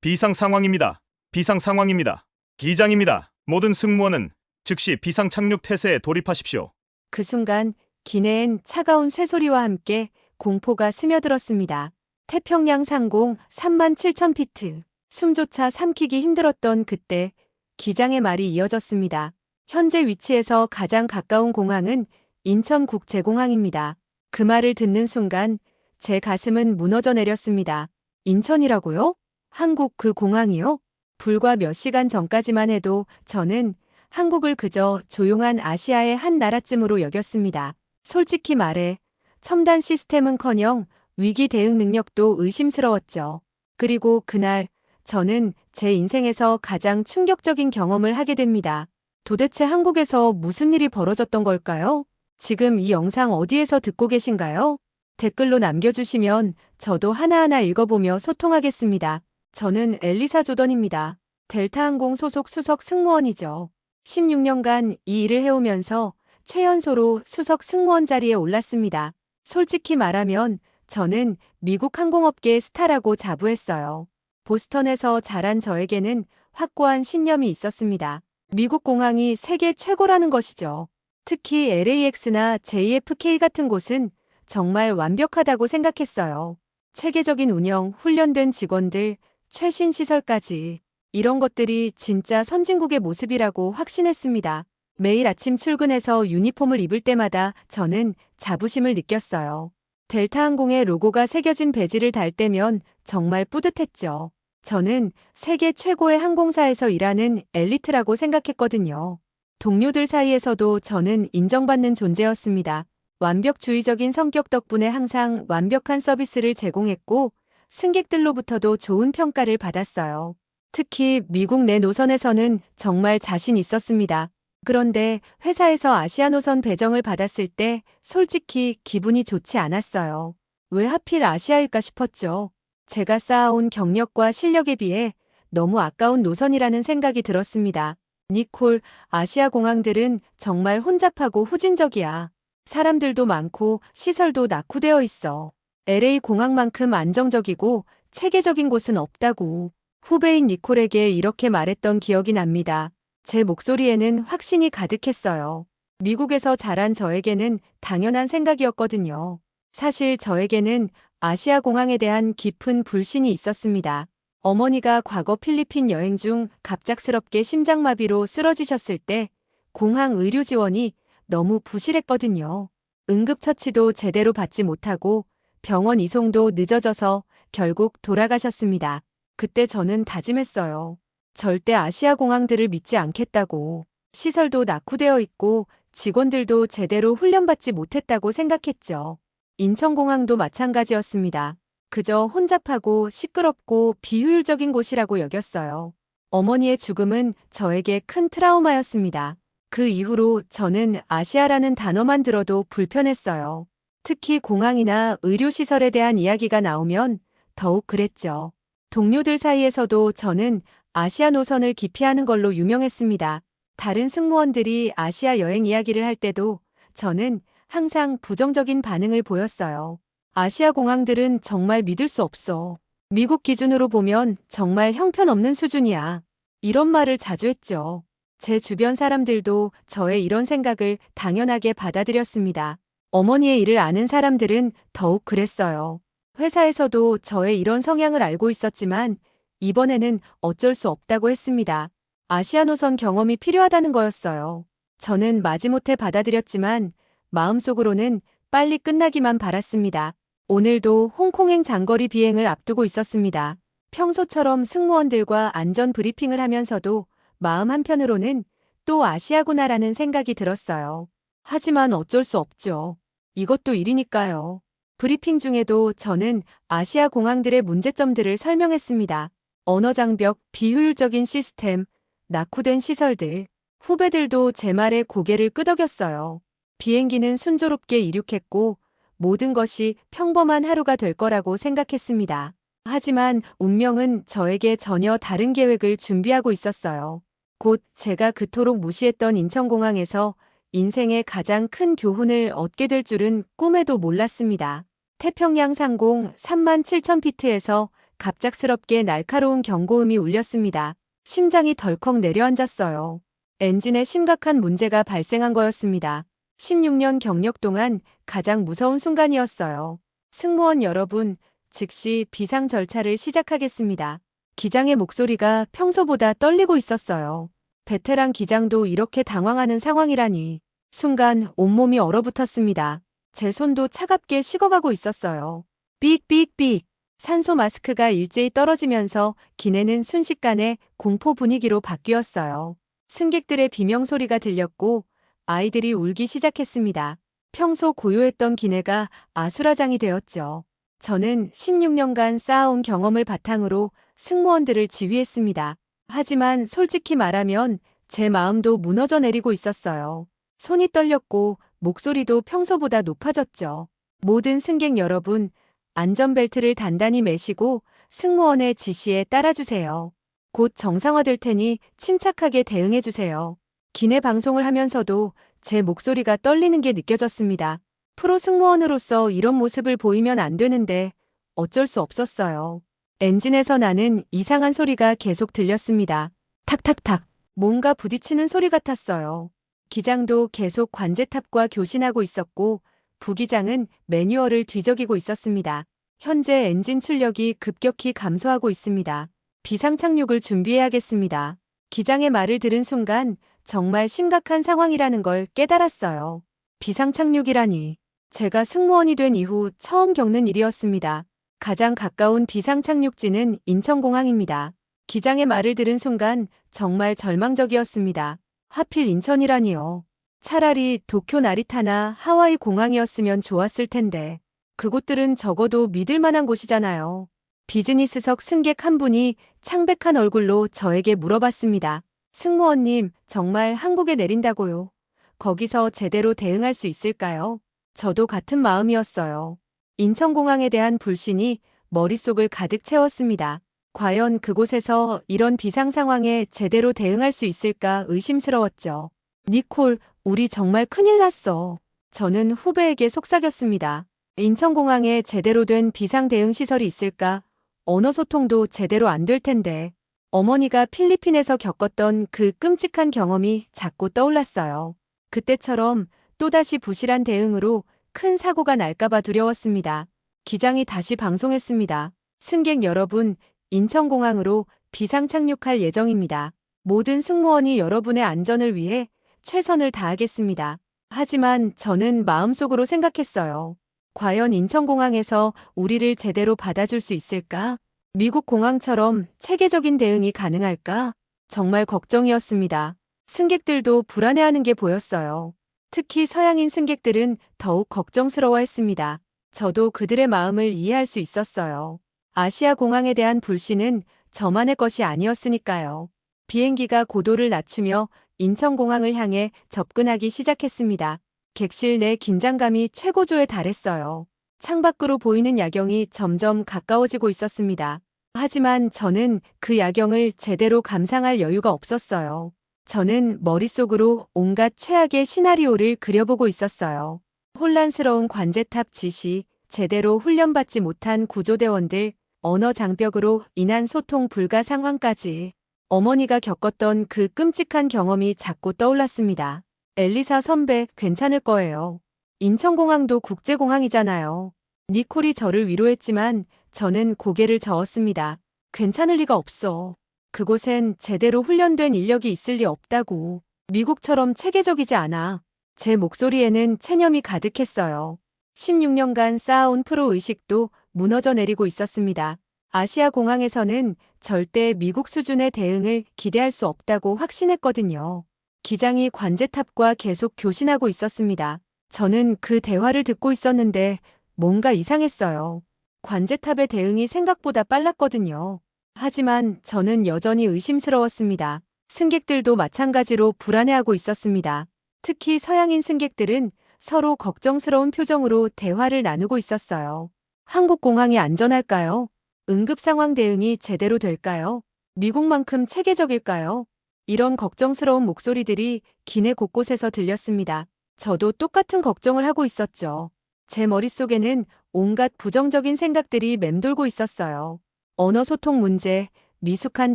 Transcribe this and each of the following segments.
비상 상황입니다. 비상 상황입니다. 기장입니다. 모든 승무원은 즉시 비상 착륙 태세에 돌입하십시오. 그 순간 기내엔 차가운 쇠소리와 함께 공포가 스며들었습니다. 태평양 상공 37,000피트. 숨조차 삼키기 힘들었던 그때 기장의 말이 이어졌습니다. 현재 위치에서 가장 가까운 공항은 인천국제공항입니다. 그 말을 듣는 순간 제 가슴은 무너져 내렸습니다. 인천이라고요? 한국 그 공항이요? 불과 몇 시간 전까지만 해도 저는 한국을 그저 조용한 아시아의 한 나라쯤으로 여겼습니다. 솔직히 말해 첨단 시스템은커녕 위기 대응 능력도 의심스러웠죠. 그리고 그날 저는 제 인생에서 가장 충격적인 경험을 하게 됩니다. 도대체 한국에서 무슨 일이 벌어졌던 걸까요? 지금 이 영상 어디에서 듣고 계신가요? 댓글로 남겨주시면 저도 하나하나 읽어보며 소통하겠습니다. 저는 엘리사 조던입니다. 델타항공 소속 수석 승무원이죠. 16년간 이 일을 해오면서 최연소로 수석 승무원 자리에 올랐습니다. 솔직히 말하면 저는 미국 항공업계의 스타라고 자부했어요. 보스턴에서 자란 저에게는 확고한 신념이 있었습니다. 미국 공항이 세계 최고라는 것이죠. 특히 LAX나 JFK 같은 곳은 정말 완벽하다고 생각했어요. 체계적인 운영, 훈련된 직원들, 최신 시설까지. 이런 것들이 진짜 선진국의 모습이라고 확신했습니다. 매일 아침 출근해서 유니폼을 입을 때마다 저는 자부심을 느꼈어요. 델타항공의 로고가 새겨진 배지를 달 때면 정말 뿌듯했죠. 저는 세계 최고의 항공사에서 일하는 엘리트라고 생각했거든요. 동료들 사이에서도 저는 인정받는 존재였습니다. 완벽주의적인 성격 덕분에 항상 완벽한 서비스를 제공했고 승객들로부터도 좋은 평가를 받았어요. 특히 미국 내 노선에서는 정말 자신 있었습니다. 그런데 회사에서 아시아 노선 배정을 받았을 때 솔직히 기분이 좋지 않았어요. 왜 하필 아시아일까 싶었죠. 제가 쌓아온 경력과 실력에 비해 너무 아까운 노선이라는 생각이 들었습니다. 니콜, 아시아 공항들은 정말 혼잡하고 후진적이야. 사람들도 많고 시설도 낙후되어 있어. LA 공항만큼 안정적이고 체계적인 곳은 없다고. 후배인 니콜에게 이렇게 말했던 기억이 납니다. 제 목소리에는 확신이 가득했어요. 미국에서 자란 저에게는 당연한 생각이었거든요. 사실 저에게는 아시아 공항에 대한 깊은 불신이 있었습니다. 어머니가 과거 필리핀 여행 중 갑작스럽게 심장마비로 쓰러지셨을 때 공항 의료 지원이 너무 부실했거든요. 응급처치도 제대로 받지 못하고 병원 이송도 늦어져서 결국 돌아가셨습니다. 그때 저는 다짐했어요. 절대 아시아 공항들을 믿지 않겠다고. 시설도 낙후되어 있고 직원들도 제대로 훈련받지 못했다고 생각했죠. 인천공항도 마찬가지였습니다. 그저 혼잡하고 시끄럽고 비효율적인 곳이라고 여겼어요. 어머니의 죽음은 저에게 큰 트라우마였습니다. 그 이후로 저는 아시아라는 단어만 들어도 불편했어요. 특히 공항이나 의료시설에 대한 이야기가 나오면 더욱 그랬죠. 동료들 사이에서도 저는 아시아 노선을 기피하는 걸로 유명했습니다. 다른 승무원들이 아시아 여행 이야기를 할 때도 저는 항상 부정적인 반응을 보였어요. 아시아 공항들은 정말 믿을 수 없어. 미국 기준으로 보면 정말 형편없는 수준이야. 이런 말을 자주 했죠. 제 주변 사람들도 저의 이런 생각을 당연하게 받아들였습니다. 어머니의 일을 아는 사람들은 더욱 그랬어요. 회사에서도 저의 이런 성향을 알고 있었지만 이번에는 어쩔 수 없다고 했습니다. 아시아 노선 경험이 필요하다는 거였어요. 저는 마지못해 받아들였지만 마음속으로는 빨리 끝나기만 바랐습니다. 오늘도 홍콩행 장거리 비행을 앞두고 있었습니다. 평소처럼 승무원들과 안전 브리핑을 하면서도 마음 한편으로는 또 아시아구나라는 생각이 들었어요. 하지만 어쩔 수 없죠. 이것도 일이니까요. 브리핑 중에도 저는 아시아 공항들의 문제점들을 설명했습니다. 언어 장벽, 비효율적인 시스템, 낙후된 시설들. 후배들도 제 말에 고개를 끄덕였어요. 비행기는 순조롭게 이륙했고 모든 것이 평범한 하루가 될 거라고 생각했습니다. 하지만 운명은 저에게 전혀 다른 계획을 준비하고 있었어요. 곧 제가 그토록 무시했던 인천공항에서 인생의 가장 큰 교훈을 얻게 될 줄은 꿈에도 몰랐습니다. 태평양 상공 37,000피트에서 갑작스럽게 날카로운 경고음이 울렸습니다. 심장이 덜컥 내려앉았어요. 엔진에 심각한 문제가 발생한 거였습니다. 16년 경력 동안 가장 무서운 순간이었어요. 승무원 여러분, 즉시 비상 절차를 시작하겠습니다. 기장의 목소리가 평소보다 떨리고 있었어요. 베테랑 기장도 이렇게 당황하는 상황이라니. 순간 온몸이 얼어붙었습니다. 제 손도 차갑게 식어가고 있었어요. 삑삑삑. 산소 마스크가 일제히 떨어지면서 기내는 순식간에 공포 분위기로 바뀌었어요. 승객들의 비명소리가 들렸고 아이들이 울기 시작했습니다. 평소 고요했던 기내가 아수라장이 되었죠. 저는 16년간 쌓아온 경험을 바탕으로 승무원들을 지휘했습니다. 하지만 솔직히 말하면 제 마음도 무너져 내리고 있었어요. 손이 떨렸고 목소리도 평소보다 높아졌죠. 모든 승객 여러분, 안전벨트를 단단히 매시고 승무원의 지시에 따라주세요. 곧 정상화될 테니 침착하게 대응해주세요. 기내 방송을 하면서도 제 목소리가 떨리는 게 느껴졌습니다. 프로 승무원으로서 이런 모습을 보이면 안 되는데 어쩔 수 없었어요. 엔진에서 나는 이상한 소리가 계속 들렸습니다. 탁탁탁. 뭔가 부딪히는 소리 같았어요. 기장도 계속 관제탑과 교신하고 있었고 부기장은 매뉴얼을 뒤적이고 있었습니다. 현재 엔진 출력이 급격히 감소하고 있습니다. 비상 착륙을 준비해야겠습니다. 기장의 말을 들은 순간 정말 심각한 상황이라는 걸 깨달았어요. 비상 착륙이라니. 제가 승무원이 된 이후 처음 겪는 일이었습니다. 가장 가까운 비상 착륙지는 인천공항입니다. 기장의 말을 들은 순간 정말 절망적이었습니다. 하필 인천이라니요. 차라리 도쿄 나리타나 하와이 공항이었으면 좋았을 텐데. 그곳들은 적어도 믿을 만한 곳이잖아요. 비즈니스석 승객 한 분이 창백한 얼굴로 저에게 물어봤습니다. 승무원님, 정말 한국에 내린다고요? 거기서 제대로 대응할 수 있을까요? 저도 같은 마음이었어요. 인천공항에 대한 불신이 머릿속을 가득 채웠습니다. 과연 그곳에서 이런 비상 상황에 제대로 대응할 수 있을까 의심스러웠죠. 니콜, 우리 정말 큰일 났어. 저는 후배에게 속삭였습니다. 인천공항에 제대로 된 비상 대응 시설이 있을까? 언어 소통도 제대로 안 될 텐데. 어머니가 필리핀에서 겪었던 그 끔찍한 경험이 자꾸 떠올랐어요. 그때처럼 또다시 부실한 대응으로 큰 사고가 날까봐 두려웠습니다. 기장이 다시 방송했습니다. 승객 여러분, 인천공항으로 비상 착륙할 예정입니다. 모든 승무원이 여러분의 안전을 위해 최선을 다하겠습니다. 하지만 저는 마음속으로 생각했어요. 과연 인천공항에서 우리를 제대로 받아줄 수 있을까? 미국 공항처럼 체계적인 대응이 가능할까? 정말 걱정이었습니다. 승객들도 불안해하는 게 보였어요. 특히 서양인 승객들은 더욱 걱정스러워했습니다. 저도 그들의 마음을 이해할 수 있었어요. 아시아 공항에 대한 불신은 저만의 것이 아니었으니까요. 비행기가 고도를 낮추며 인천공항을 향해 접근하기 시작했습니다. 객실 내 긴장감이 최고조에 달했어요. 창밖으로 보이는 야경이 점점 가까워지고 있었습니다. 하지만 저는 그 야경을 제대로 감상할 여유가 없었어요. 저는 머릿속으로 온갖 최악의 시나리오를 그려보고 있었어요. 혼란스러운 관제탑 지시, 제대로 훈련받지 못한 구조대원들, 언어 장벽으로 인한 소통 불가 상황까지. 어머니가 겪었던 그 끔찍한 경험이 자꾸 떠올랐습니다. 엘리사 선배, 괜찮을 거예요. 인천공항도 국제공항이잖아요. 니콜이 저를 위로했지만 저는 고개를 저었습니다. 괜찮을 리가 없어. 그곳엔 제대로 훈련된 인력이 있을 리 없다고. 미국처럼 체계적이지 않아. 제 목소리에는 체념이 가득했어요. 16년간 쌓아온 프로 의식도 무너져 내리고 있었습니다. 아시아 공항에서는 절대 미국 수준의 대응을 기대할 수 없다고 확신했거든요. 기장이 관제탑과 계속 교신하고 있었습니다. 저는 그 대화를 듣고 있었는데 뭔가 이상했어요. 관제탑의 대응이 생각보다 빨랐거든요. 하지만 저는 여전히 의심스러웠습니다. 승객들도 마찬가지로 불안해하고 있었습니다. 특히 서양인 승객들은 서로 걱정스러운 표정으로 대화를 나누고 있었어요. 한국 공항이 안전할까요? 응급 상황 대응이 제대로 될까요? 미국만큼 체계적일까요? 이런 걱정스러운 목소리들이 기내 곳곳에서 들렸습니다. 저도 똑같은 걱정을 하고 있었죠. 제 머릿속에는 온갖 부정적인 생각들이 맴돌고 있었어요. 언어 소통 문제, 미숙한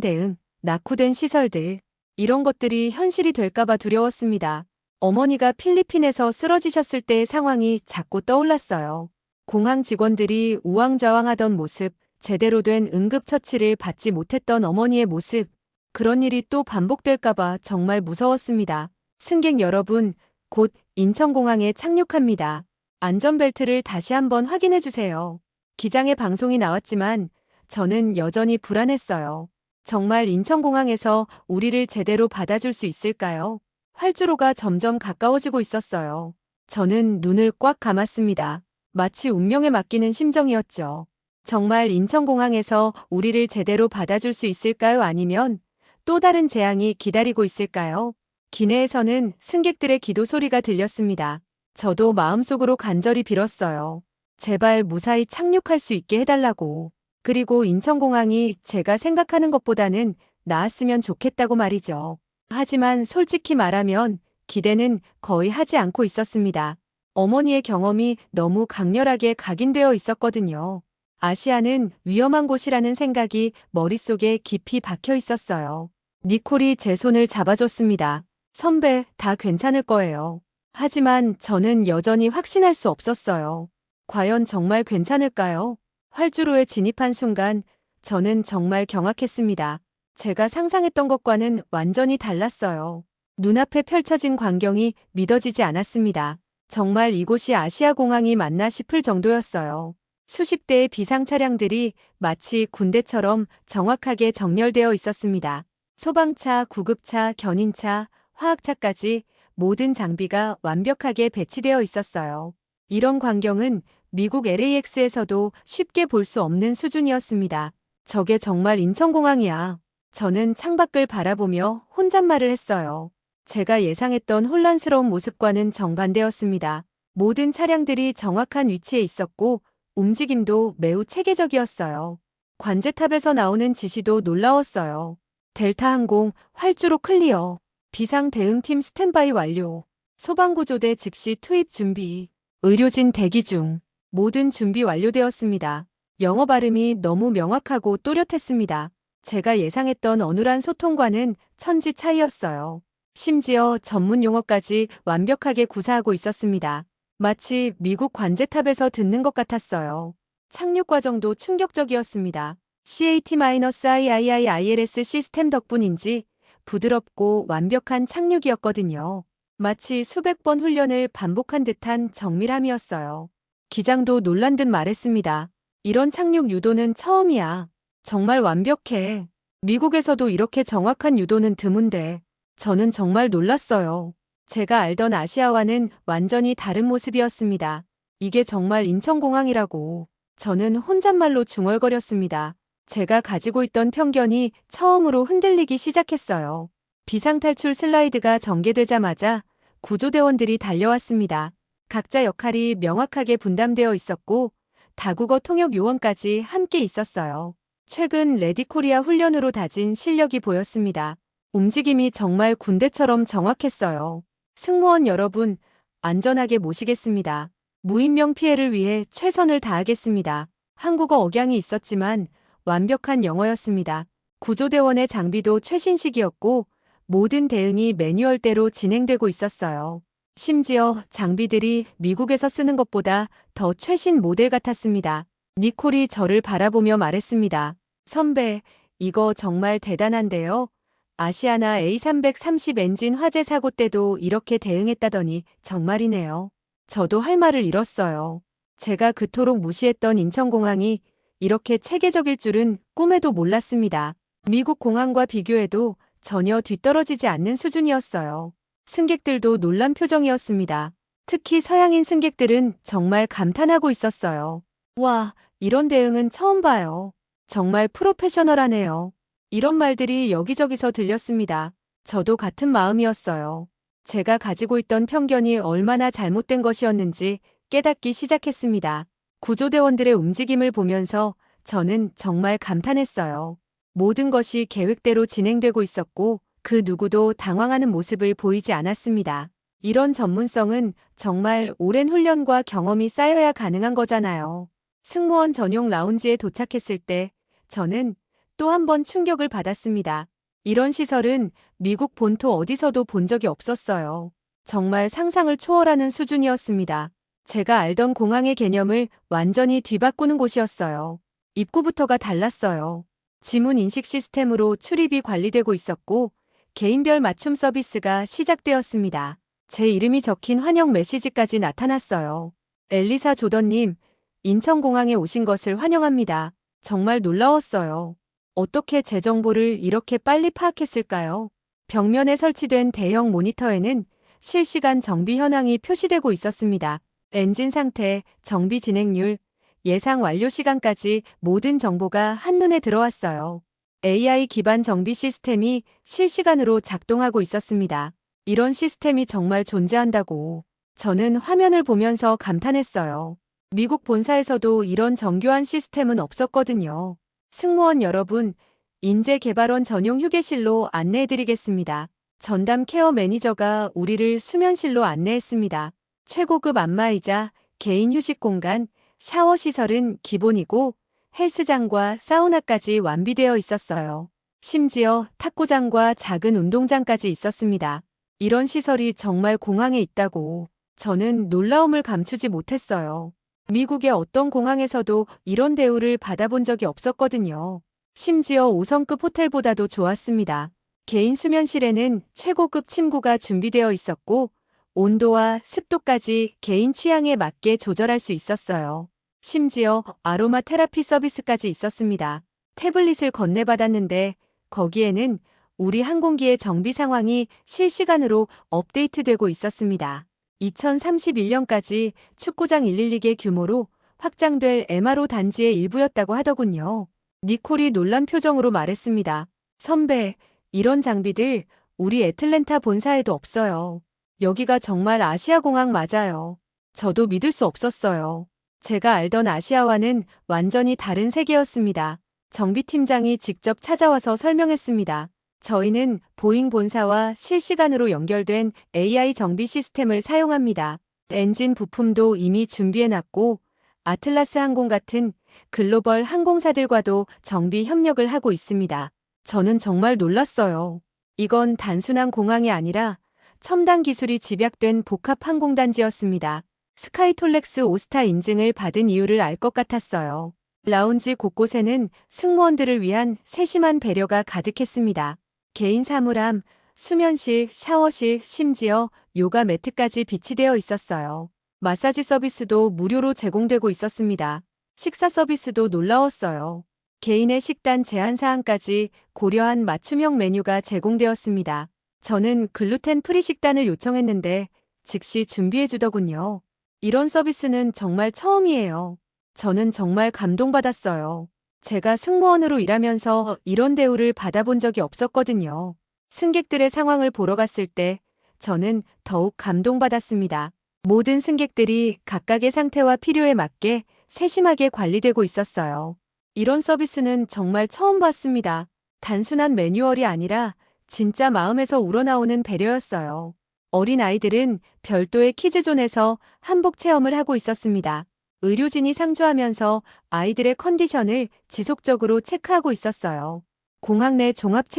대응, 낙후된 시설들. 이런 것들이 현실이 될까봐 두려웠습니다. 어머니가 필리핀에서 쓰러지셨을 때의 상황이 자꾸 떠올랐어요. 공항 직원들이 우왕좌왕하던 모습, 제대로 된 응급처치를 받지 못했던 어머니의 모습, 그런 일이 또 반복될까봐 정말 무서웠습니다. 승객 여러분, 곧 인천공항에 착륙합니다. 안전벨트를 다시 한번 확인해 주세요. 기장의 방송이 나왔지만 저는 여전히 불안했어요. 정말 인천공항에서 우리를 제대로 받아줄 수 있을까요? 활주로가 점점 가까워지고 있었어요. 저는 눈을 꽉 감았습니다. 마치 운명에 맡기는 심정이었죠. 정말 인천공항에서 우리를 제대로 받아줄 수 있을까요? 아니면 또 다른 재앙이 기다리고 있을까요? 기내에서는 승객들의 기도 소리가 들렸습니다. 저도 마음속으로 간절히 빌었어요. 제발 무사히 착륙할 수 있게 해달라고. 그리고 인천공항이 제가 생각하는 것보다는 나았으면 좋겠다고 말이죠. 하지만 솔직히 말하면 기대는 거의 하지 않고 있었습니다. 어머니의 경험이 너무 강렬하게 각인되어 있었거든요. 아시아는 위험한 곳이라는 생각이 머릿속에 깊이 박혀 있었어요. 니콜이 제 손을 잡아줬습니다. 선배, 다 괜찮을 거예요. 하지만 저는 여전히 확신할 수 없었어요. 과연 정말 괜찮을까요? 활주로에 진입한 순간 저는 정말 경악했습니다. 제가 상상했던 것과는 완전히 달랐어요. 눈앞에 펼쳐진 광경이 믿어지지 않았습니다. 정말 이곳이 아시아공항이 맞나 싶을 정도였어요. 수십 대의 비상 차량들이 마치 군대처럼 정확하게 정렬되어 있었습니다. 소방차, 구급차, 견인차, 화학차까지 모든 장비가 완벽하게 배치되어 있었어요. 이런 광경은 미국 LAX에서도 쉽게 볼 수 없는 수준이었습니다. 저게 정말 인천공항이야. 저는 창밖을 바라보며 혼잣말을 했어요. 제가 예상했던 혼란스러운 모습과는 정반대였습니다. 모든 차량들이 정확한 위치에 있었고 움직임도 매우 체계적이었어요. 관제탑에서 나오는 지시도 놀라웠어요. 델타항공 활주로 클리어. 비상대응팀 스탠바이 완료. 소방구조대 즉시 투입 준비. 의료진 대기 중. 모든 준비 완료되었습니다. 영어 발음이 너무 명확하고 또렷했습니다. 제가 예상했던 어눌한 소통과는 천지 차이였어요. 심지어 전문 용어까지 완벽하게 구사하고 있었습니다. 마치 미국 관제탑에서 듣는 것 같았어요. 착륙 과정도 충격적이었습니다. CAT-IIILS 시스템 덕분인지 부드럽고 완벽한 착륙이었거든요. 마치 수백 번 훈련을 반복한 듯한 정밀함이었어요. 기장도 놀란 듯 말했습니다. 이런 착륙 유도는 처음이야. 정말 완벽해. 미국에서도 이렇게 정확한 유도는 드문데 저는 정말 놀랐어요. 제가 알던 아시아와는 완전히 다른 모습이었습니다. 이게 정말 인천공항이라고. 저는 혼잣말로 중얼거렸습니다. 제가 가지고 있던 편견이 처음으로 흔들리기 시작했어요. 비상탈출 슬라이드가 전개되자마자 구조대원들이 달려왔습니다. 각자 역할이 명확하게 분담되어 있었고 다국어 통역 요원까지 함께 있었어요. 최근 레디코리아 훈련으로 다진 실력이 보였습니다. 움직임이 정말 군대처럼 정확했어요. 승무원 여러분, 안전하게 모시겠습니다. 무인명 피해를 위해 최선을 다하겠습니다. 한국어 억양이 있었지만 완벽한 영어였습니다. 구조대원의 장비도 최신식이었고 모든 대응이 매뉴얼대로 진행되고 있었어요. 심지어 장비들이 미국에서 쓰는 것보다 더 최신 모델 같았습니다. 니콜이 저를 바라보며 말했습니다. 선배, 이거 정말 대단한데요? 아시아나 A330 엔진 화재 사고 때도 이렇게 대응했다더니 정말이네요. 저도 할 말을 잃었어요. 제가 그토록 무시했던 인천공항이 이렇게 체계적일 줄은 꿈에도 몰랐습니다. 미국 공항과 비교해도 전혀 뒤떨어지지 않는 수준이었어요. 승객들도 놀란 표정이었습니다. 특히 서양인 승객들은 정말 감탄하고 있었어요. 와, 이런 대응은 처음 봐요. 정말 프로페셔널하네요. 이런 말들이 여기저기서 들렸습니다. 저도 같은 마음이었어요. 제가 가지고 있던 편견이 얼마나 잘못된 것이었는지 깨닫기 시작했습니다. 구조대원들의 움직임을 보면서 저는 정말 감탄했어요. 모든 것이 계획대로 진행되고 있었고 그 누구도 당황하는 모습을 보이지 않았습니다. 이런 전문성은 정말 오랜 훈련과 경험이 쌓여야 가능한 거잖아요. 승무원 전용 라운지에 도착했을 때 저는 또 한 번 충격을 받았습니다. 이런 시설은 미국 본토 어디서도 본 적이 없었어요. 정말 상상을 초월하는 수준이었습니다. 제가 알던 공항의 개념을 완전히 뒤바꾸는 곳이었어요. 입구부터가 달랐어요. 지문 인식 시스템으로 출입이 관리되고 있었고 개인별 맞춤 서비스가 시작되었습니다. 제 이름이 적힌 환영 메시지까지 나타났어요. 엘리사 조던님, 인천공항에 오신 것을 환영합니다. 정말 놀라웠어요. 어떻게 제 정보를 이렇게 빨리 파악했을까요? 벽면에 설치된 대형 모니터에는 실시간 정비 현황이 표시되고 있었습니다. 엔진 상태, 정비 진행률, 예상 완료 시간까지 모든 정보가 한눈에 들어왔어요. AI 기반 정비 시스템이 실시간으로 작동하고 있었습니다. 이런 시스템이 정말 존재한다고 저는 화면을 보면서 감탄했어요. 미국 본사에서도 이런 정교한 시스템은 없었거든요. 승무원 여러분, 인재개발원 전용 휴게실로 안내해드리겠습니다. 전담 케어 매니저가 우리를 수면실로 안내했습니다. 최고급 안마의자, 개인 휴식 공간, 샤워 시설은 기본이고 헬스장과 사우나까지 완비되어 있었어요. 심지어 탁구장과 작은 운동장까지 있었습니다. 이런 시설이 정말 공항에 있다고 저는 놀라움을 감추지 못했어요. 미국의 어떤 공항에서도 이런 대우를 받아본 적이 없었거든요. 심지어 5성급 호텔보다도 좋았습니다. 개인 수면실에는 최고급 침구가 준비되어 있었고 온도와 습도까지 개인 취향에 맞게 조절할 수 있었어요. 심지어 아로마 테라피 서비스까지 있었습니다. 태블릿을 건네받았는데 거기에는 우리 항공기의 정비 상황이 실시간으로 업데이트되고 있었습니다. 2031년까지 축구장 112개 규모로 확장될 MRO 단지의 일부였다고 하더군요. 니콜이 놀란 표정으로 말했습니다. 선배, 이런 장비들 우리 애틀랜타 본사에도 없어요. 여기가 정말 아시아공항 맞아요. 저도 믿을 수 없었어요. 제가 알던 아시아와는 완전히 다른 세계였습니다. 정비팀장이 직접 찾아와서 설명했습니다. 저희는 보잉 본사와 실시간으로 연결된 AI 정비 시스템을 사용합니다. 엔진 부품도 이미 준비해놨고 아틀라스 항공 같은 글로벌 항공사들과도 정비 협력을 하고 있습니다. 저는 정말 놀랐어요. 이건 단순한 공항이 아니라 첨단 기술이 집약된 복합 항공단지였습니다. 스카이톨렉스 오스타 인증을 받은 이유를 알 것 같았어요. 라운지 곳곳에는 승무원들을 위한 세심한 배려가 가득했습니다. 개인 사물함, 수면실, 샤워실, 심지어 요가 매트까지 비치되어 있었어요. 마사지 서비스도 무료로 제공되고 있었습니다. 식사 서비스도 놀라웠어요. 개인의 식단 제한 사항까지 고려한 맞춤형 메뉴가 제공되었습니다. 저는 글루텐 프리 식단을 요청했는데 즉시 준비해 주더군요. 이런 서비스는 정말 처음이에요. 저는 정말 감동받았어요. 제가 승무원으로 일하면서 이런 대우를 받아본 적이 없었거든요. 승객들의 상황을 보러 갔을 때 저는 더욱 감동받았습니다. 모든 승객들이 각각의 상태와 필요에 맞게 세심하게 관리되고 있었어요. 이런 서비스는 정말 처음 봤습니다. 단순한 매뉴얼이 아니라 진짜 마음에서 우러나오는 배려였어요. 어린 아이들은 별도의 키즈존에서 한복 체험을 하고 있었습니다. 의료진이 상주하면서 아이들의 컨디션을 지속적으로 체크하고 있었어요. 공항 내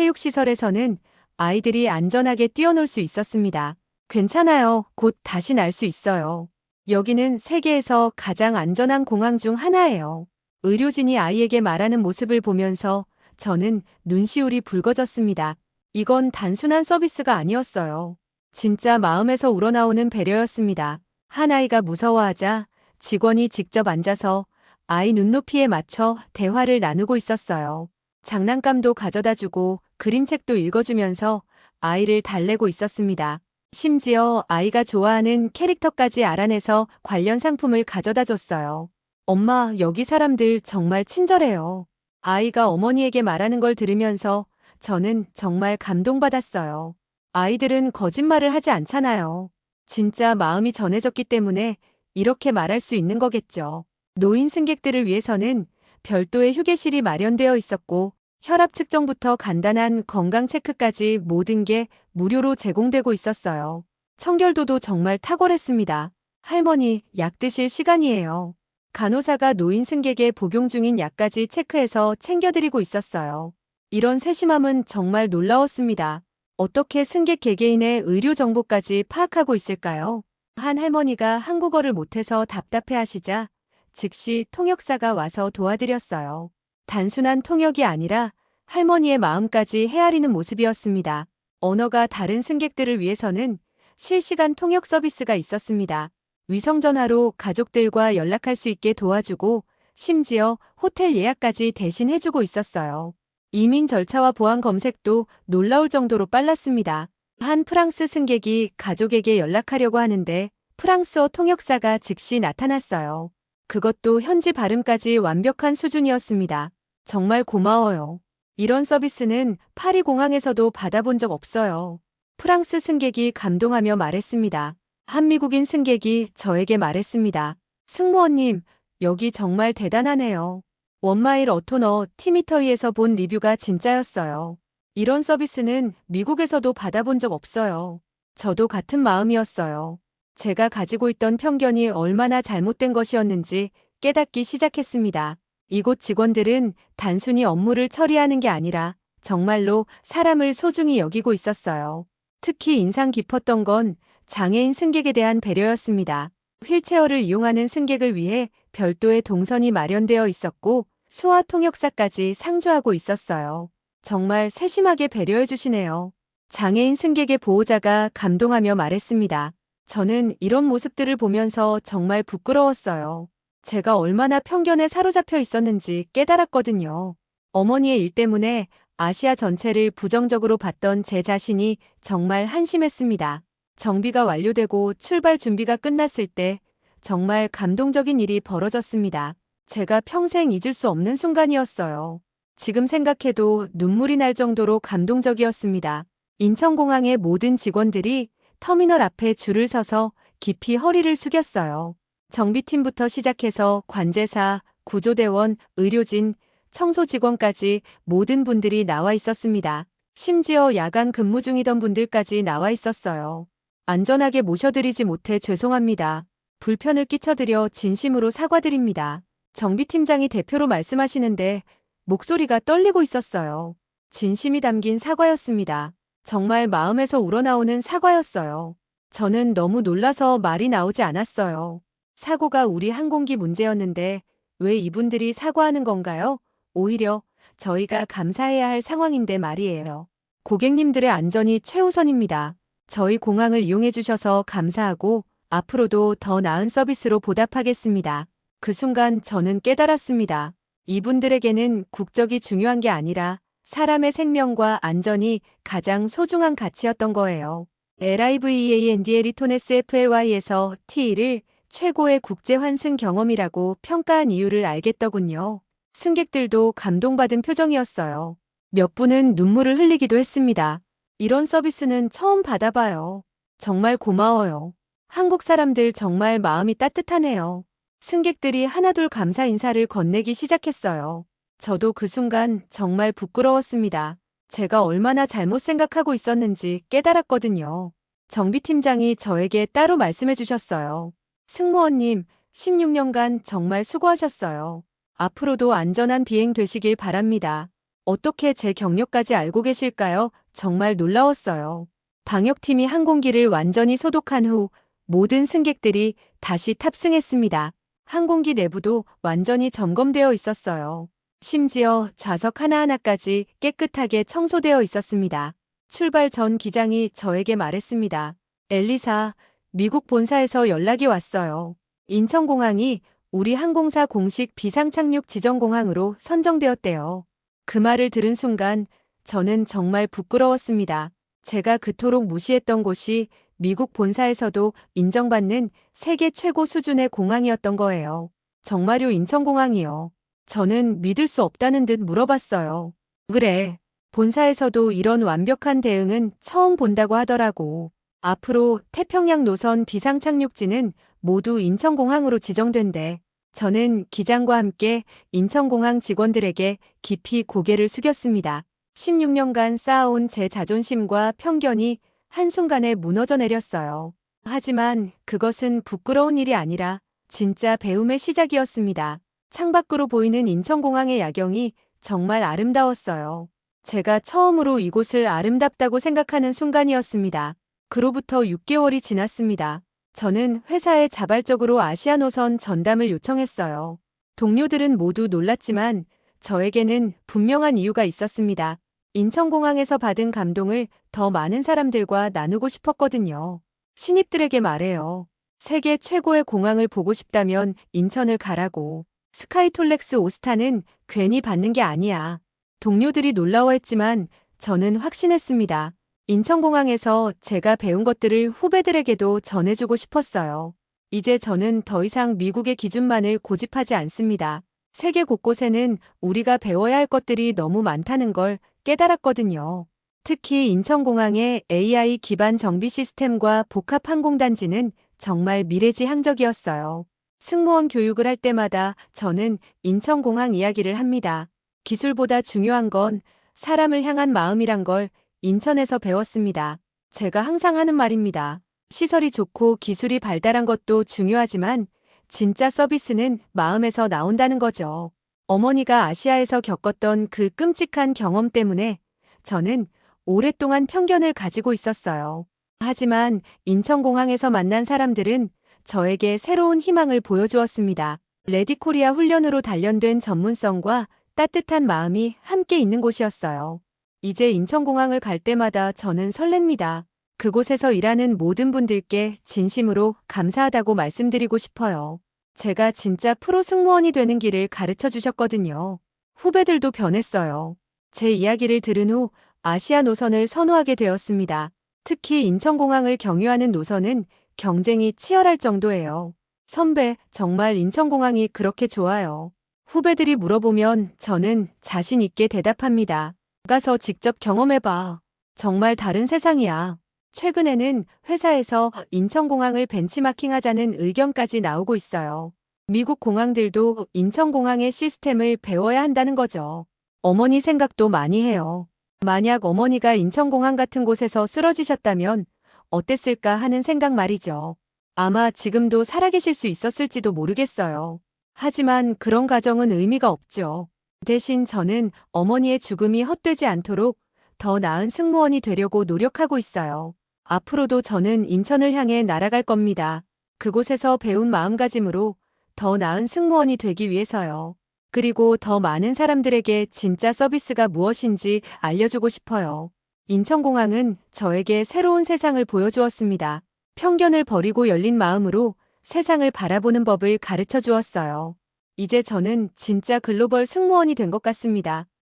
종합체육시설에서는 아이들이 안전하게 뛰어놀 수 있었습니다. 괜찮아요. 곧 다시 날 수 있어요. 여기는 세계에서 가장 안전한 공항 중 하나예요. 의료진이 아이에게 말하는 모습을 보면서 저는 눈시울이 붉어졌습니다. 이건 단순한 서비스가 아니었어요. 진짜 마음에서 우러나오는 배려였습니다. 한 아이가 무서워하자 직원이 직접 앉아서 아이 눈높이에 맞춰 대화를 나누고 있었어요. 장난감도 가져다주고 그림책도 읽어주면서 아이를 달래고 있었습니다. 심지어 아이가 좋아하는 캐릭터까지 알아내서 관련 상품을 가져다 줬어요. 엄마, 여기 사람들 정말 친절해요. 아이가 어머니에게 말하는 걸 들으면서 저는 정말 감동받았어요. 아이들은 거짓말을 하지 않잖아요. 진짜 마음이 전해졌기 때문에 이렇게 말할 수 있는 거겠죠. 노인 승객들을 위해서는 별도의 휴게실이 마련되어 있었고 혈압 측정부터 간단한 건강 체크까지 모든 게 무료로 제공되고 있었어요. 청결도도 정말 탁월했습니다. 할머니, 약 드실 시간이에요. 간호사가 노인 승객의 복용 중인 약까지 체크해서 챙겨드리고 있었어요. 이런 세심함은 정말 놀라웠습니다. 어떻게 승객 개개인의 의료 정보까지 파악하고 있을까요? 한 할머니가 한국어를 못해서 답답해하시자 즉시 통역사가 와서 도와드렸어요. 단순한 통역이 아니라 할머니의 마음까지 헤아리는 모습이었습니다. 언어가 다른 승객들을 위해서는 실시간 통역 서비스가 있었습니다. 위성전화로 가족들과 연락할 수 있게 도와주고 심지어 호텔 예약까지 대신 해주고 있었어요. 이민 절차와 보안 검색도 놀라울 정도로 빨랐습니다. 한 프랑스 승객이 가족에게 연락하려고 하는데 프랑스어 통역사가 즉시 나타났어요. 그것도 현지 발음까지 완벽한 수준이었습니다. 정말 고마워요. 이런 서비스는 파리 공항에서도 받아본 적 없어요. 프랑스 승객이 감동하며 말했습니다. 한 미국인 승객이 저에게 말했습니다. 승무원님, 여기 정말 대단하네요. 원마일 어토너 티미터이에서 본 리뷰가 진짜였어요. 이런 서비스는 미국에서도 받아본 적 없어요. 저도 같은 마음이었어요. 제가 가지고 있던 편견이 얼마나 잘못된 것이었는지 깨닫기 시작했습니다. 이곳 직원들은 단순히 업무를 처리하는 게 아니라 정말로 사람을 소중히 여기고 있었어요. 특히 인상 깊었던 건 장애인 승객에 대한 배려였습니다. 휠체어를 이용하는 승객을 위해 별도의 동선이 마련되어 있었고 수화 통역사까지 상주하고 있었어요. 정말 세심하게 배려해 주시네요. 장애인 승객의 보호자가 감동하며 말했습니다. 저는 이런 모습들을 보면서 정말 부끄러웠어요. 제가 얼마나 편견에 사로잡혀 있었는지 깨달았거든요. 어머니의 일 때문에 아시아 전체를 부정적으로 봤던 제 자신이 정말 한심했습니다. 정비가 완료되고 출발 준비가 끝났을 때 정말 감동적인 일이 벌어졌습니다. 제가 평생 잊을 수 없는 순간이었어요. 지금 생각해도 눈물이 날 정도로 감동적이었습니다. 인천공항의 모든 직원들이 터미널 앞에 줄을 서서 깊이 허리를 숙였어요. 정비팀부터 시작해서 관제사, 구조대원, 의료진, 청소 직원까지 모든 분들이 나와 있었습니다. 심지어 야간 근무 중이던 분들까지 나와 있었어요. 안전하게 모셔드리지 못해 죄송합니다. 불편을 끼쳐드려 진심으로 사과드립니다. 정비팀장이 대표로 말씀하시는데 목소리가 떨리고 있었어요. 진심이 담긴 사과였습니다. 정말 마음에서 우러나오는 사과였어요. 저는 너무 놀라서 말이 나오지 않았어요. 사고가 우리 항공기 문제였는데 왜 이분들이 사과하는 건가요? 오히려 저희가 감사해야 할 상황인데 말이에요. 고객님들의 안전이 최우선입니다. 저희 공항을 이용해 주셔서 감사하고 앞으로도 더 나은 서비스로 보답하겠습니다. 그 순간 저는 깨달았습니다. 이분들에게는 국적이 중요한 게 아니라 사람의 생명과 안전이 가장 소중한 가치였던 거예요. LIVEAND의 리토네스 FLY에서 T1을 최고의 국제 환승 경험이라고 평가한 이유를 알겠더군요. 승객들도 감동받은 표정이었어요. 몇 분은 눈물을 흘리기도 했습니다. 이런 서비스는 처음 받아봐요. 정말 고마워요. 한국 사람들 정말 마음이 따뜻하네요. 승객들이 하나둘 감사 인사를 건네기 시작했어요. 저도 그 순간 정말 부끄러웠습니다. 제가 얼마나 잘못 생각하고 있었는지 깨달았거든요. 정비팀장이 저에게 따로 말씀해 주셨어요. 승무원님, 16년간 정말 수고하셨어요. 앞으로도 안전한 비행 되시길 바랍니다. 어떻게 제 경력까지 알고 계실까요? 정말 놀라웠어요. 방역팀이 항공기를 완전히 소독한 후 모든 승객들이 다시 탑승했습니다. 항공기 내부도 완전히 점검되어 있었어요. 심지어 좌석 하나하나까지 깨끗하게 청소되어 있었습니다. 출발 전 기장이 저에게 말했습니다. 엘리사, 미국 본사에서 연락이 왔어요. 인천공항이 우리 항공사 공식 비상착륙 지정공항으로 선정되었대요. 그 말을 들은 순간 저는 정말 부끄러웠습니다. 제가 그토록 무시했던 곳이 미국 본사에서도 인정받는 세계 최고 수준의 공항이었던 거예요. 정말요, 인천공항이요. 저는 믿을 수 없다는 듯 물어봤어요. 그래, 본사에서도 이런 완벽한 대응은 처음 본다고 하더라고. 앞으로 태평양 노선 비상착륙지는 모두 인천공항으로 지정된대. 저는 기장과 함께 인천공항 직원들에게 깊이 고개를 숙였습니다. 16년간 쌓아온 제 자존심과 편견이 한순간에 무너져 내렸어요. 하지만 그것은 부끄러운 일이 아니라 진짜 배움의 시작이었습니다. 창밖으로 보이는 인천공항의 야경이 정말 아름다웠어요. 제가 처음으로 이곳을 아름답다고 생각하는 순간이었습니다. 그로부터 6개월이 지났습니다. 저는 회사에 자발적으로 아시아 노선 전담을 요청했어요. 동료들은 모두 놀랐지만 저에게는 분명한 이유가 있었습니다. 인천공항에서 받은 감동을 더 많은 사람들과 나누고 싶었거든요. 신입들에게 말해요. 세계 최고의 공항을 보고 싶다면 인천을 가라고. 스카이톨렉스 오스타는 괜히 받는 게 아니야. 동료들이 놀라워했지만 저는 확신했습니다. 인천공항에서 제가 배운 것들을 후배들에게도 전해주고 싶었어요. 이제 저는 더 이상 미국의 기준만을 고집하지 않습니다. 세계 곳곳에는 우리가 배워야 할 것들이 너무 많다는 걸 깨달았거든요. 특히 인천공항의 AI 기반 정비 시스템과 복합 항공단지는 정말 미래지향적이었어요. 승무원 교육을 할 때마다 저는 인천공항 이야기를 합니다. 기술보다 중요한 건 사람을 향한 마음이란 걸 인천에서 배웠습니다. 제가 항상 하는 말입니다. 시설이 좋고 기술이 발달한 것도 중요하지만 진짜 서비스는 마음에서 나온다는 거죠. 어머니가 아시아에서 겪었던 그 끔찍한 경험 때문에 저는 오랫동안 편견을 가지고 있었어요. 하지만 인천공항에서 만난 사람들은 저에게 새로운 희망을 보여주었습니다. 레디코리아 훈련으로 단련된 전문성과 따뜻한 마음이 함께 있는 곳이었어요. 이제 인천공항을 갈 때마다 저는 설렙니다. 그곳에서 일하는 모든 분들께 진심으로 감사하다고 말씀드리고 싶어요. 제가 진짜 프로 승무원이 되는 길을 가르쳐 주셨거든요. 후배들도 변했어요. 제 이야기를 들은 후 아시아 노선을 선호하게 되었습니다. 특히 인천공항을 경유하는 노선은 경쟁이 치열할 정도예요. 선배, 정말 인천공항이 그렇게 좋아요. 후배들이 물어보면 저는 자신 있게 대답합니다. 가서 직접 경험해봐. 정말 다른 세상이야. 최근에는 회사에서 인천공항을 벤치마킹하자는 의견까지 나오고 있어요. 미국 공항들도 인천공항의 시스템을 배워야 한다는 거죠. 어머니 생각도 많이 해요. 만약 어머니가 인천공항 같은 곳에서 쓰러지셨다면 어땠을까 하는 생각 말이죠. 아마 지금도 살아계실 수 있었을지도 모르겠어요. 하지만 그런 가정은 의미가 없죠. 대신 저는 어머니의 죽음이 헛되지 않도록 더 나은 승무원이 되려고 노력하고 있어요. 앞으로도 저는 인천을 향해 날아갈 겁니다. 그곳에서 배운 마음가짐으로 더 나은 승무원이 되기 위해서요. 그리고 더 많은 사람들에게 진짜 서비스가 무엇인지 알려주고 싶어요. 인천공항은 저에게 새로운 세상을 보여주었습니다. 편견을 버리고 열린 마음으로 세상을 바라보는 법을 가르쳐 주었어요. 이제 저는 진짜 글로벌 승무원이 된 것 같습니다.